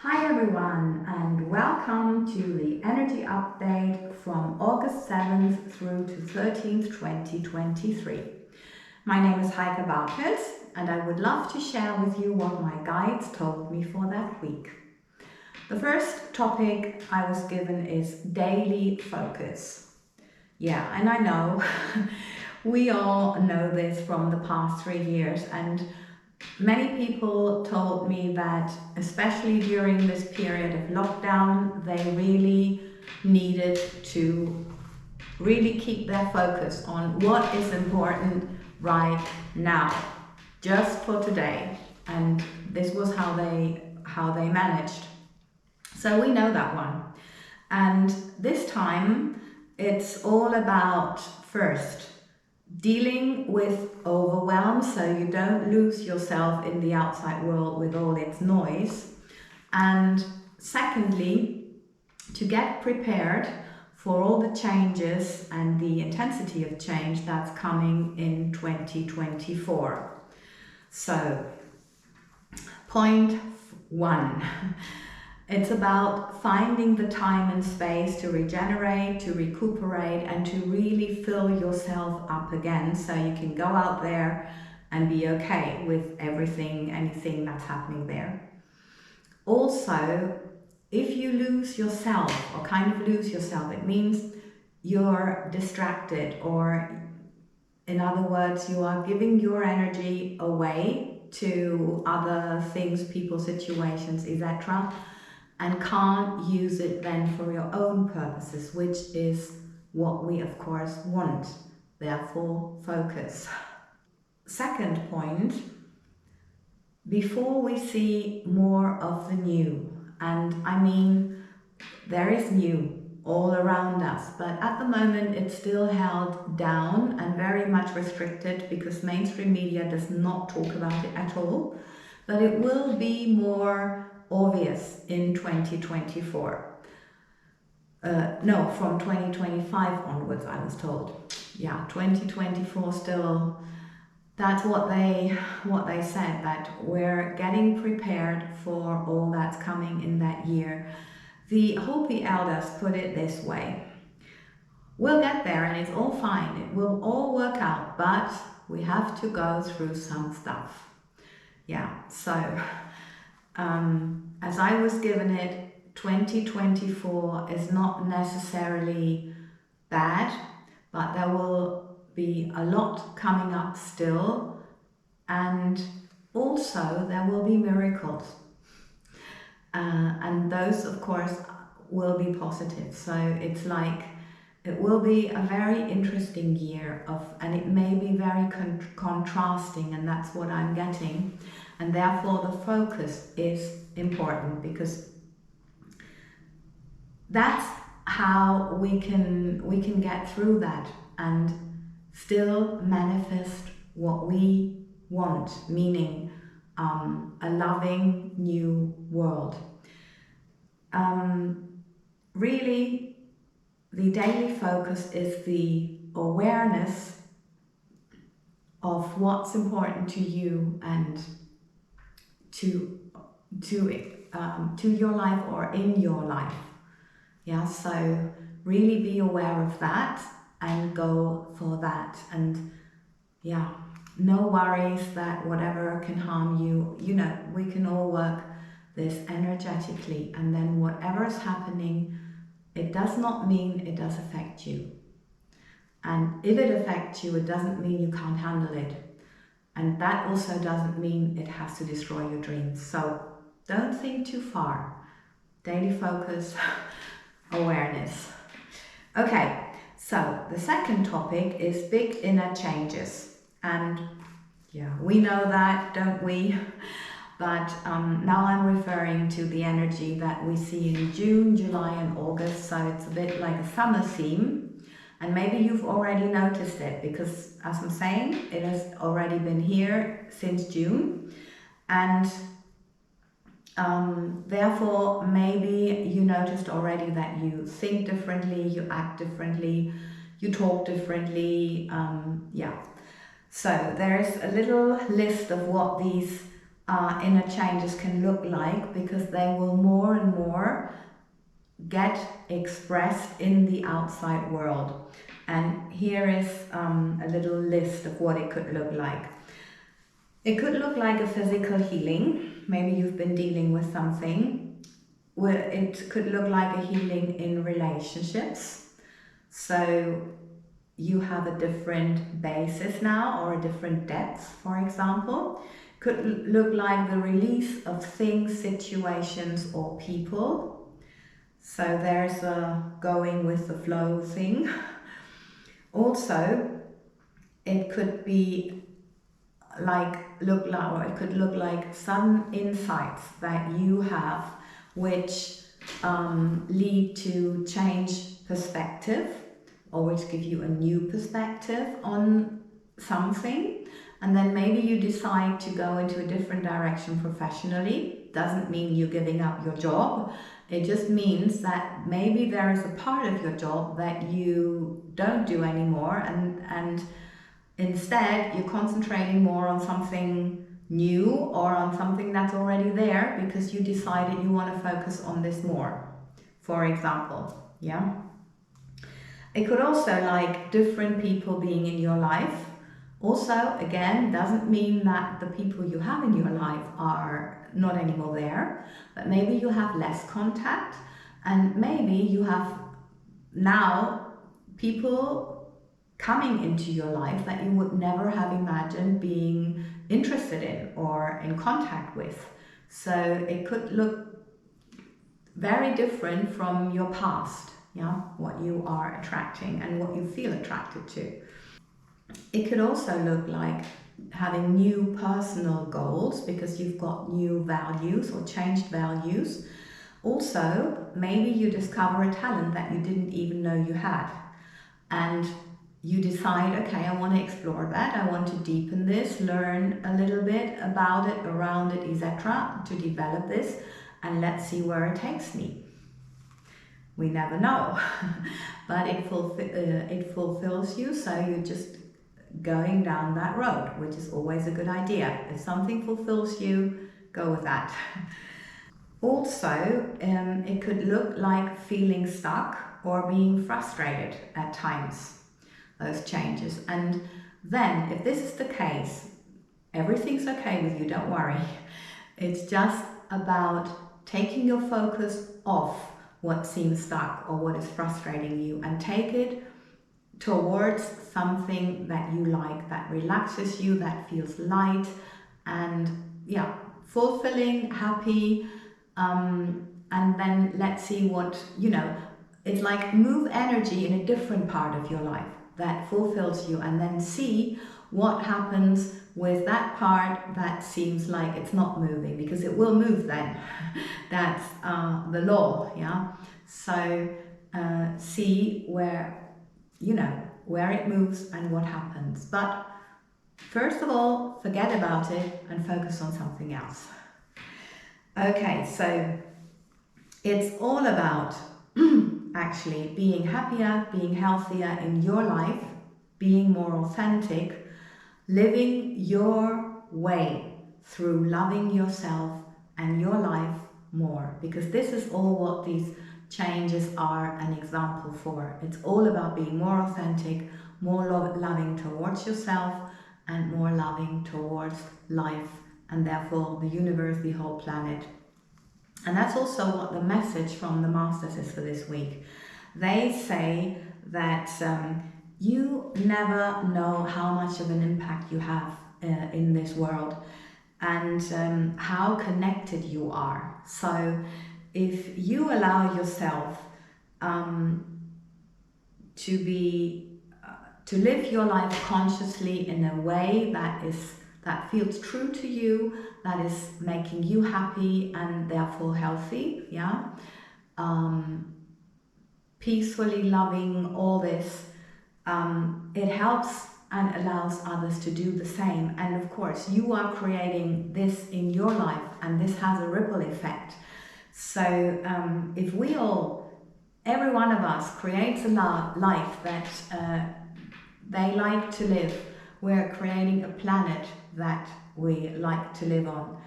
Hi everyone, and welcome to the energy update from August 7th through to 13th, 2023. My name is Heike, and I would love to share with you what my guides told me for that week. The first topic I was given is daily focus. Yeah, and I know we all know this from the past 3 years, and many people told me that, especially during this period of lockdown, they really needed to really keep their focus on what is important right now, just for today. And this was how they managed. So we know that one. And this time it's all about, first, dealing with overwhelm so you don't lose yourself in the outside world with all its noise. And secondly, to get prepared for all the changes and the intensity of change that's coming in 2024. So, point 1. It's about finding the time and space to regenerate, to recuperate, and to really fill yourself up again so you can go out there and be okay with anything that's happening there. Also, if you lose yourself or kind of lose yourself, it means you're distracted, or in other words, you are giving your energy away to other things, people, situations, etc., and can't use it then for your own purposes, which is what we of course want. Therefore, focus. Second point, before we see more of the new, and I mean there is new all around us, but at the moment it's still held down and very much restricted because mainstream media does not talk about it at all, but it will be more obvious in 2024. No, from 2025 onwards, I was told. Yeah, 2024 still, that's what they said, that we're getting prepared for all that's coming in that year. The Hopi elders put it this way: we'll get there and it's all fine, it will all work out, but we have to go through some stuff. Yeah, so as I was given it, 2024 is not necessarily bad, but there will be a lot coming up still, and also there will be miracles. And those, of course, will be positive. So it's like, it will be a very interesting year and it may be very contrasting, and that's what I'm getting. And therefore the focus is important, because that's how we can get through that and still manifest what we want, meaning a loving new world. Really, the daily focus is the awareness of what's important to you and to your life or in your life. Yeah, so really be aware of that and go for that. And yeah, no worries that whatever can harm you, we can all work this energetically, and then whatever is happening, it does not mean it does affect you. And if it affects you, it doesn't mean you can't handle it. And that also doesn't mean it has to destroy your dreams. So don't think too far. Daily focus, awareness. Okay, so the second topic is big inner changes. And yeah, we know that, don't we? But now I'm referring to the energy that we see in June, July and August. So it's a bit like a summer theme. And maybe you've already noticed it, because as I'm saying, it has already been here since June. And therefore, maybe you noticed already that you think differently, you act differently, you talk differently. Yeah. So there's a little list of what these inner changes can look like, because they will more and more get expressed in the outside world. And here is a little list of what it could look like. It could look like a physical healing. Maybe you've been dealing with something. It could look like a healing in relationships. So you have a different basis now, or a different depth, for example. Could look like the release of things, situations, or people. So there's a going with the flow thing. Also, it could be or it could look like some insights that you have, which lead to change perspective, or which give you a new perspective on something. And then maybe you decide to go into a different direction professionally. Doesn't mean you're giving up your job. It just means that maybe there is a part of your job that you don't do anymore, and instead you're concentrating more on something new, or on something that's already there, because you decided you want to focus on this more, for example. Yeah. It could also like different people being in your life. Also, again, doesn't mean that the people you have in your life are not anymore there, but maybe you have less contact, and maybe you have now people coming into your life that you would never have imagined being interested in or in contact with. So it could look very different from your past, yeah, what you are attracting and what you feel attracted to. It could also look like having new personal goals, because you've got new values or changed values. Also, maybe you discover a talent that you didn't even know you had, and you decide, okay, I want to explore that, I want to deepen this, learn a little bit about it, around it, etc., to develop this, and let's see where it takes me. We never know, but it fulfills you, so you're just going down that road, which is always a good idea. If something fulfills you, go with that. Also, it could look like feeling stuck or being frustrated at times, those changes. And then, if this is the case, everything's okay with you, don't worry. It's just about taking your focus off what seems stuck or what is frustrating you, and take it towards something that you like, that relaxes you, that feels light and fulfilling, happy, and then let's see what, it's like move energy in a different part of your life that fulfills you, and then see what happens with that part that seems like it's not moving, because it will move then. That's the law, yeah? So see where it moves and what happens. But first of all, forget about it and focus on something else. Okay, so it's all about actually being happier, being healthier in your life, being more authentic, living your way through loving yourself and your life more, because this is all what these changes are an example for. It's all about being more authentic, more loving towards yourself, and more loving towards life, and therefore the universe, the whole planet. And that's also what the message from the Masters is for this week. They say that you never know how much of an impact you have in this world, and how connected you are. So if you allow yourself to live your life consciously in a way that feels true to you, that is making you happy and therefore healthy, yeah, peacefully loving all this, it helps and allows others to do the same. And of course, you are creating this in your life, and this has a ripple effect. So if every one of us creates a life that they like to live, we're creating a planet that we like to live on.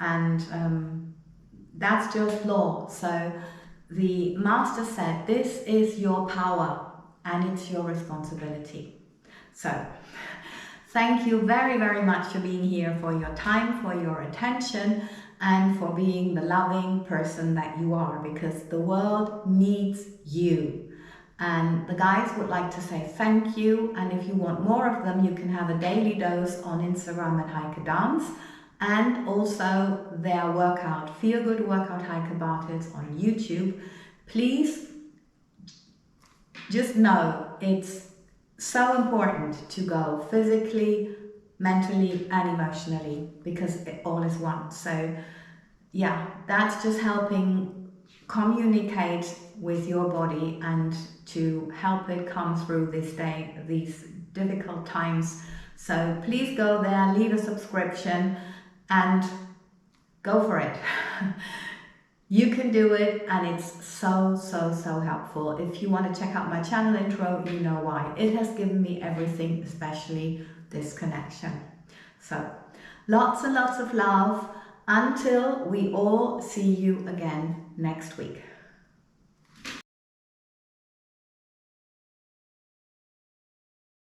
and that's just law. So the master said, this is your power and it's your responsibility. So thank you very, very much for being here, for your time, for your attention, and for being the loving person that you are, because the world needs you. And the guys would like to say thank you, and if you want more of them, you can have a daily dose on Instagram at Heike Dance, and also their workout, Feel Good Workout Heike Bartels on YouTube. Please just know it's so important to go physically, mentally and emotionally, because it all is one. So yeah, that's just helping communicate with your body and to help it come through this day, these difficult times. So please go there, leave a subscription and go for it. You can do it, and it's so helpful. If you want to check out my channel intro, you know why. It has given me everything, especially this connection. So lots and lots of love until we all see you again next week.